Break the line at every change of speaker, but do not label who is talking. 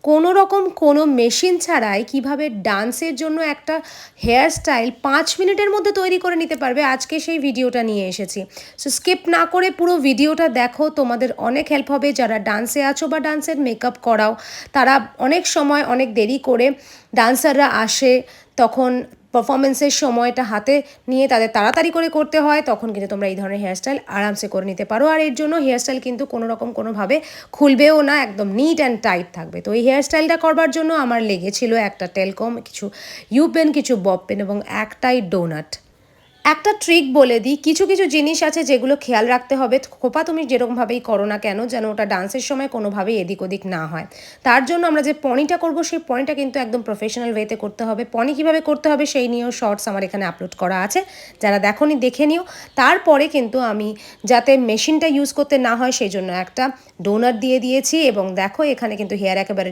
কোনো রকম কোনো মেশিন ছাড়াই কিভাবে ডান্সের জন্য একটা হেয়ার স্টাইল 5 মিনিটের মধ্যে তৈরি করে নিতে পারবে, আজকে সেই ভিডিওটা নিয়ে এসেছি। সো স্কিপ না করে পুরো ভিডিওটা দেখো, তোমাদের অনেক হেল্প হবে। যারা ডান্সে আছো বা ডান্সের মেকআপ করাও, তারা অনেক সময় অনেক দেরি করে ডান্সাররা আসে, তখন পারফরমেন্সের সময়টা হাতে নিয়ে তাদের তাড়াতাড়ি করে করতে হয়, তখন কিন্তু তোমরা এই ধরনের হেয়ারস্টাইল আরামসে করে নিতে পারো। আর এর জন্য হেয়ারস্টাইল কিন্তু কোনো রকম কোনোভাবে খুলবেও না, একদম নিট অ্যান্ড টাইট থাকবে। তো এই হেয়ারস্টাইলটা করবার জন্য আমার লেগেছিল একটা টেলকম, কিছু ইউ পেন, কিছু বব পেন এবং একটাই ডোনাট। একটা ট্রিক বলে দিই, কিছু কিছু জিনিস আছে যেগুলো খেয়াল রাখতে হবে। খোপা তুমি যেরকমভাবেই করো না কেন, যেন ওটা ডান্সের সময় কোনোভাবেই এদিক ওদিক না হয়। তার জন্য আমরা যে পনিটা করব, সেই পনিটা কিন্তু একদম প্রফেশনাল ওয়েতে করতে হবে। পনি কীভাবে করতে হবে সেই নিয়েও শর্টস আমার এখানে আপলোড করা আছে, যারা দেখোনি দেখে নিও। তারপরে কিন্তু আমি যাতে মেশিনটা ইউজ করতে না হয় সেই জন্য একটা ডোনাট দিয়ে দিয়েছি, এবং দেখো এখানে কিন্তু হেয়ার একেবারে